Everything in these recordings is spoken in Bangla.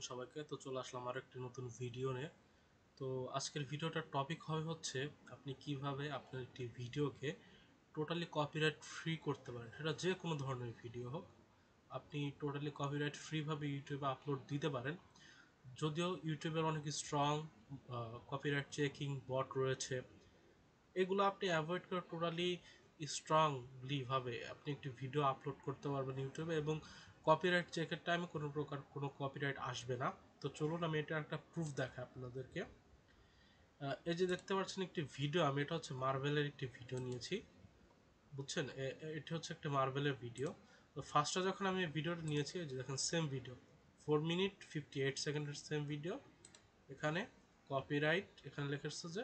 আলাইকুম সবাইকে। তো চলে আসলাম আরো একটি নতুন ভিডিও নিয়ে। তো আজকের ভিডিওটার টপিক হচ্ছে আপনি কিভাবে আপনার একটি ভিডিওকে টোটালি কপিরাইট ফ্রি করতে পারেন। সেটা যে কোনো ধরনের ভিডিও হোক, আপনি টোটালি কপিরাইট ফ্রি ভাবে ইউটিউবে আপলোড দিতে পারেন। যদিও ইউটিউবের অনেক স্ট্রং কপিরাইট চেকিং বট রয়েছে, এগুলো আপনি অ্যাভয়েড করে টোটালি স্ট্রংলি ভাবে আপনি একটি ভিডিও আপলোড করতে পারবেন ইউটিউবে, এবং কপিরাইট চেকের টাইমে কোনো প্রকার কোনো কপিরাইট আসবে না। তো চলুন আমি এটা একটা প্রুফ দেখাই আপনাদেরকে। এই যে দেখতে পাচ্ছেন একটি ভিডিও, আমি এটা হচ্ছে মার্ভেলের একটি ভিডিও নিয়েছি, বুঝছেন। এটা হচ্ছে একটা মার্ভেলের ভিডিও। তো ফার্স্টে যখন আমি ভিডিওটা নিয়েছি, এই যে দেখেন সেম ভিডিও, 4 মিনিট 58 সেকেন্ডের সেম ভিডিও। এখানে কপিরাইট, এখানে লেখা যে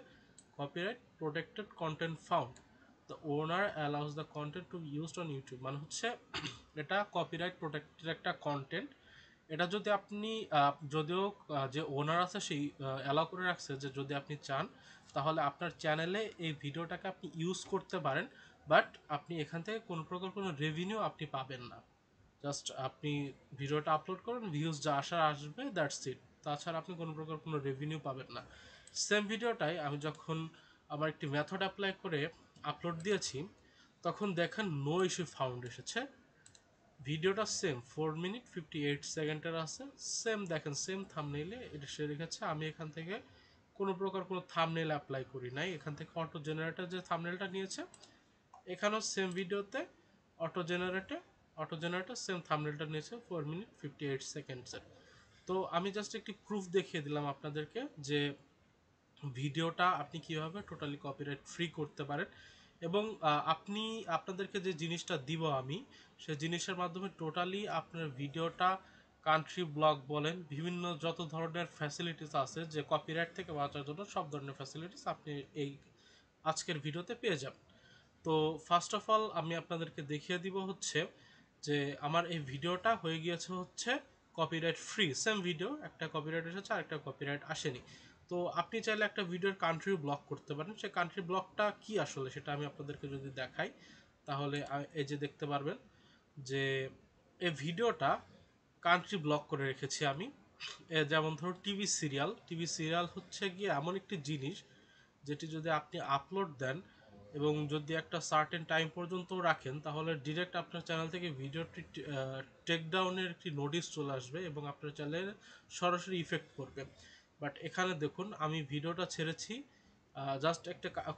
copyright protected content found, the owner allows the content two used on YouTube. মানে হচ্ছে এটা কপিরাইট প্রোটেক্টেড একটা কন্টেন্ট। এটা যদি আপনি যদিও যে ওনার আছে সেই অ্যালাউ করে রাখছে যে যদি আপনি চান তাহলে আপনার চ্যানেলে এই ভিডিওটাকে আপনি ইউজ করতে পারেন, বাট আপনি এখান থেকে কোনো প্রকার কোনো রেভিনিউ আপনি পাবেন না। জাস্ট আপনি ভিডিওটা আপলোড করুন, ভিউজ যা আসার আসবে, দ্যাটস ইট। তাছাড়া আপনি কোনো প্রকার কোনো রেভিনিউ পাবেন না। সেম ভিডিওটাই আমি যখন আমার একটি মেথড অ্যাপ্লাই করে আপলোড দিয়েছি, তখন দেখেন নো ইস্যু ফাউন্ড এসেছে। ভিডিওটা সেম 4 মিনিট 58 সেকেন্ডের আছে, সেম দেখেন সেম থাম্বনেইলে এটা সে রেখেছে। আমি এখান থেকে কোনো প্রকার কোনো থাম্বনেইল অ্যাপ্লাই করি নাই, এখান থেকে অটো জেনারেটর যে থাম্বনেইলটা নিয়েছে, এখানেও সেম ভিডিওতে অটো জেনারেটর সেম থাম্বনেইলটা নিয়েছে 4 মিনিট 58 সেকেন্ডসের। তো আমি জাস্ট একটি প্রুফ দেখিয়ে দিলাম আপনাদেরকে যে ভিডিওটা আপনি কিভাবে টোটালি কপিরাইট ফ্রি করতে পারেন। এবং আপনি আপনাদেরকে যে জিনিসটা দিব আমি, সেই জিনিসের মাধ্যমে টোটালি আপনার ভিডিওটা কান্ট্রি ব্লক বলেন, বিভিন্ন যত ধরনের ফ্যাসিলিটিস আছে যে কপিরাইট থেকে বাঁচার জন্য, সব ধরনের ফ্যাসিলিটিস আপনি এই আজকের ভিডিওতে পেয়ে যাবেন। তো ফার্স্ট অফ অল আমি আপনাদেরকে দেখিয়ে দিব হচ্ছে যে আমার এই ভিডিওটা হয়ে গিয়েছে হচ্ছে কপিরাইট ফ্রি। সেম ভিডিও, একটা কপিরাইট এসেছে আর একটা কপিরাইট আসেনি। তো আপনি চাইলে একটা ভিডিওর কান্ট্রি ব্লক করতে পারেন। সেই কান্ট্রি ব্লকটা কি আসলে সেটা আমি আপনাদেরকে যদি দেখাই, তাহলে এই যে দেখতে পারবেন যে এই ভিডিওটা কান্ট্রি ব্লক করে রেখেছি আমি। যেমন ধরো টিভি সিরিয়াল হচ্ছে গিয়ে এমন একটি জিনিস যেটি যদি আপনি আপলোড দেন এবং যদি একটা সার্টেন টাইম পর্যন্ত রাখেন, তাহলে ডিরেক্ট আপনার চ্যানেল থেকে ভিডিওটি টেকডাউনের একটি নোটিশ চলে আসবে এবং আপনার চ্যানেলে সরাসরি ইফেক্ট করবে। বাট এখানে দেখুন আমি ভিডিওটা ছেড়েছি, জাস্ট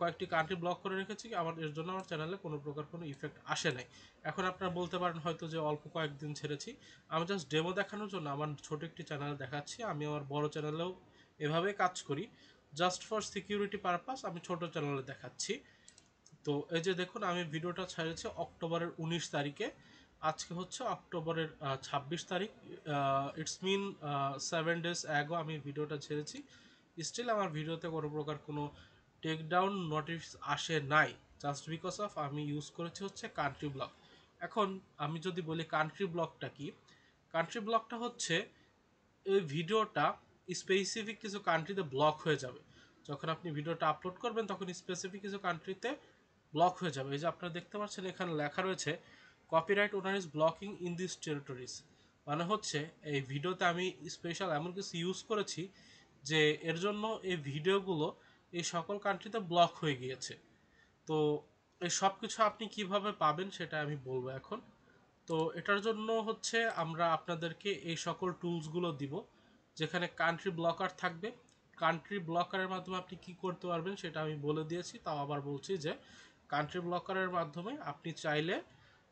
কয়েকটি কান্ট্রি ব্লক করে রেখেছি, আমার এর জন্য আমার চ্যানেলে কোনো প্রকার কোনো ইফেক্ট আসে নাই। এখন আপনারা বলতে পারেন হয়তো যে অল্প কয়েকদিন ছেড়েছি, আমি জাস্ট ডেমো দেখানোর জন্য আমার ছোট একটি চ্যানেল দেখাচ্ছি। আমি আমার বড় চ্যানেলেও এভাবে কাজ করি, জাস্ট ফর সিকিউরিটি পারপাস আমি ছোট চ্যানেলে দেখাচ্ছি। তো এই যে দেখুন আমি ভিডিওটা ছেড়েছি অক্টোবরের 19 তারিখে, আজকে হচ্ছে অক্টোবরের 26 তারিখ। ইটস মিন 7 days অ্যাগো আমি ভিডিওটা ছেড়েছি। স্টিল আমার ভিডিওতে কোনো প্রকার কোনো টেক ডাউন নোটিস আসে নাই, জাস্ট বিকজ অফ আমি ইউজ করেছি হচ্ছে কান্ট্রি ব্লক। এখন আমি যদি বলি কান্ট্রি ব্লকটা কি, কান্ট্রি ব্লকটা হচ্ছে এই ভিডিওটা স্পেসিফিক কিছু কান্ট্রিতে ব্লক হয়ে যাবে। যখন আপনি ভিডিওটা আপলোড করবেন তখন স্পেসিফিক কিছু কান্ট্রিতে ব্লক হয়ে যাবে। এই যে আপনারা দেখতে পাচ্ছেন এখানে লেখা রয়েছে copyright owner is blocking in this territories. মানে হচ্ছে এই ভিডিওতে আমি স্পেশাল এমন কিছু ইউজ করেছি যে এর জন্য এই ভিডিওগুলো এই সকল কান্ট্রিতে ব্লক হয়ে গিয়েছে। তো এই সব কিছু আপনি কিভাবে পাবেন সেটা আমি বলবো এখন। তো এটার জন্য হচ্ছে আমরা আপনাদেরকে এই সকল টুলসগুলো দিব, যেখানে কান্ট্রি ব্লকার থাকবে। কান্ট্রি ব্লকারের মাধ্যমে আপনি কি করতে পারবেন সেটা আমি বলে দিয়েছি, তাও আবার বলছি যে কান্ট্রি ব্লকারের মাধ্যমে আপনি চাইলে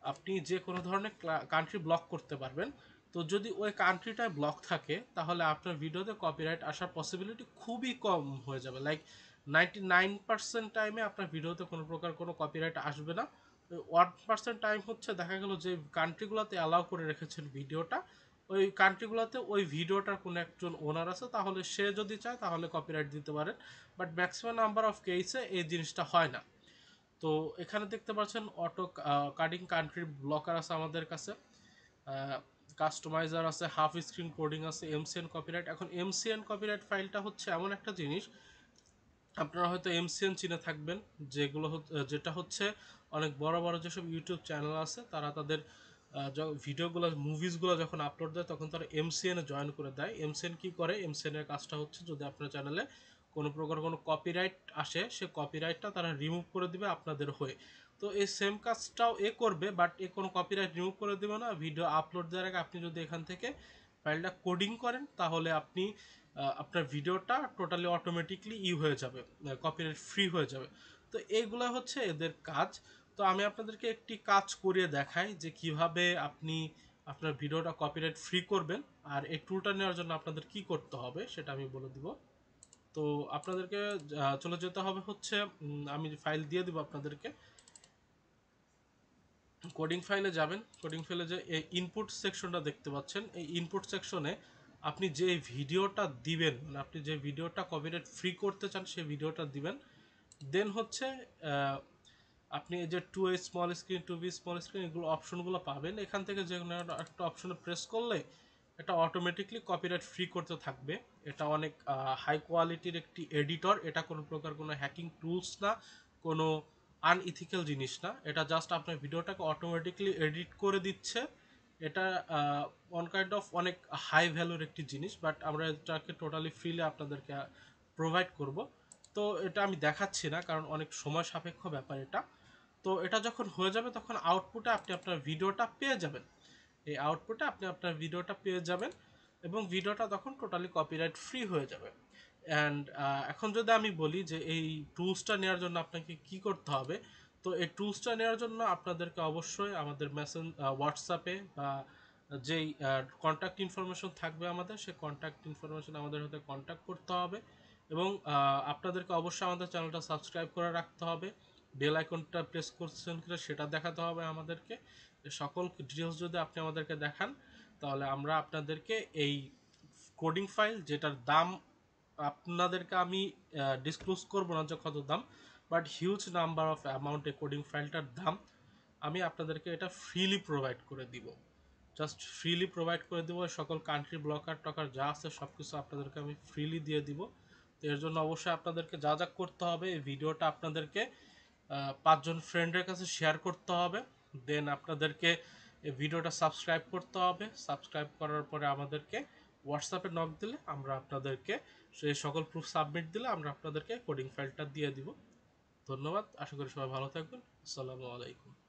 আপনি যে কোনো ধরনের কান্ট্রি ব্লক করতে পারবেন। তো যদি ওই কান্ট্রিটায় ব্লক থাকে তাহলে আপনার ভিডিওতে কপিরাইট আসার পসিবিলিটি খুবই কম হয়ে যাবে, লাইক 99% টাইমে আপনার ভিডিওতে কোনো প্রকার কোনো কপিরাইট আসবে না। 1% টাইম হচ্ছে দেখা গেল যে কান্ট্রিগুলোতে অ্যালাউ করে রেখেছেন ভিডিওটা, ওই কান্ট্রিগুলোতে ওই ভিডিওটার কোনো একজন ওনার আছে, তাহলে সে যদি চায় তাহলে কপিরাইট দিতে পারে। বাট ম্যাক্সিমাম নাম্বার অফ কেসে এই জিনিসটা হয় না। তো এখানে দেখতে পাচ্ছেন অটো কাটিং কান্ট্রি ব্লকার আছে আমাদের কাছে, কাস্টমাইজার আছে, হাফ স্ক্রিন কোডিং আছে, এমসিএন কপিরাইট। এখন এমসিএন কপিরাইট ফাইলটা হচ্ছে এমন একটা জিনিস, আপনারা হয়তো এমসিএন চিনে থাকবেন, যেটা হচ্ছে অনেক বড় বড় যেসব ইউটিউব চ্যানেল আছে তারা তাদের ভিডিওগুলো মুভিসগুলো যখন আপলোড দেয় তখন তারা এমসিএনে জয়েন করে দেয়। এমসিএন কি করে, এমসিএনের কাজটা হচ্ছে যদি আপনার চ্যানেলে কোনো প্রকার কোনো কপিরাইট আসে সে কপিরাইটটা তারা রিমুভ করে দিবে আপনাদের হয়ে। তো এই সেম কাজটাও এ করবে, বাট এ কোনো কপিরাইট রিমুভ করে দেবে না। ভিডিও আপলোড দেওয়ার আগে আপনি যদি এখান থেকে ফাইলটা কোডিং করেন তাহলে আপনি আপনার ভিডিওটা টোটালি অটোমেটিকলি হয়ে যাবে, কপিরাইট ফ্রি হয়ে যাবে। তো এইগুলো হচ্ছে এদের কাজ। তো আমি আপনাদেরকে একটি কাজ করিয়ে দেখাই যে কিভাবে আপনি আপনার ভিডিওটা কপিরাইট ফ্রি করবেন। আর এই টুলটা নেওয়ার জন্য আপনাদের কি করতে হবে সেটা আমি বলে দিব। তো আপনাদেরকে চলে যেতে হবে হচ্ছে, আমি ফাইল দিয়ে দিব আপনাদেরকে। কোডিং ফাইলে যাবেন, কোডিং ফাইলে যে এই ইনপুট সেকশনটা দেখতে পাচ্ছেন, এই ইনপুট সেকশনে আপনি যে ভিডিওটা দিবেন, মানে আপনি যে ভিডিওটা কপিরাইট ফ্রি করতে চান সেই ভিডিওটা দিবেন। দেন হচ্ছে আপনি এই যে to a small screen, to b small screen, এগুলো অপশনগুলো পাবেন। এখান থেকে যে কোনো একটা অপশনে প্রেস করলে এটা অটোমেটিকলি কপিরাইট ফ্রি করতে থাকবে। এটা অনেক হাই কোয়ালিটির একটি এডিটর, এটা কোনো প্রকার কোনো হ্যাকিং টুলস না, কোনো আনইথিক্যাল জিনিস না। এটা জাস্ট আপনার ভিডিওটাকে অটোমেটিকলি এডিট করে দিচ্ছে। এটা ওয়ান কাইন্ড অফ অনেক হাই ভ্যালুর একটি জিনিস, বাট আমরা এটাকে টোটালি ফ্রিলি আপনাদেরকে প্রোভাইড করব। তো এটা আমি দেখাচ্ছি না কারণ অনেক সময় সাপেক্ষ ব্যাপার এটা। তো এটা যখন হয়ে যাবে তখন আউটপুটে আপনি আপনার ভিডিওটা পেয়ে যাবেন। এই আউটপুটে আপনি আপনার ভিডিওটা পেয়ে যাবেন এবং ভিডিওটা তখন টোটালি কপিরাইট ফ্রি হয়ে যাবে। অ্যান্ড এখন যদি আমি বলি যে এই টুলসটা নেওয়ার জন্য আপনাকে কি করতে হবে, তো এই টুলসটা নেওয়ার জন্য আপনাদেরকে অবশ্যই আমাদের হোয়াটসঅ্যাপে বা যেই কন্ট্যাক্ট ইনফরমেশন থাকবে আমাদের, সেই কন্ট্যাক্ট ইনফরমেশন আমাদের সাথে কন্ট্যাক্ট করতে হবে এবং আপনাদেরকে অবশ্যই আমাদের চ্যানেলটা সাবস্ক্রাইব করে রাখতে হবে। বেল আইকনটা প্রেস করছেন কিনা সেটা দেখাতে হবে আমাদেরকে। সকল ডিটেলস যদি আপনি আমাদেরকে দেখান তাহলে আমরা আপনাদেরকে এই কোডিং ফাইল, যেটার দাম আপনাদেরকে আমি ডিসক্লোজ করবো না যে কত দাম, বাট হিউজ নাম্বার অফ অ্যামাউন্টে কোডিং ফাইলটার দাম, আমি আপনাদেরকে এটা ফ্রিলি প্রোভাইড করে দিব। জাস্ট ফ্রিলি প্রোভাইড করে দেবো। সকল কান্ট্রি ব্লকার টকার যা আছে সব কিছু আপনাদেরকে আমি ফ্রিলি দিয়ে দিব। তো এর জন্য অবশ্যই আপনাদেরকে যা যা করতে হবে, এই ভিডিওটা আপনাদেরকে 5 জন ফ্রেন্ডের কাছে শেয়ার করতে হবে। দেন আপনাদেরকে এই ভিডিওটা সাবস্ক্রাইব করতে হবে। সাবস্ক্রাইব করার পরে আমাদেরকে হোয়াটসঅ্যাপে নক দিলে আমরা আপনাদেরকে সেই সকল প্রুফ সাবমিট দিলে আমরা আপনাদেরকে কোডিং ফাইলটা দিয়ে দিব। ধন্যবাদ, আশা করি সবাই ভালো থাকবেন। আসসালামু আলাইকুম।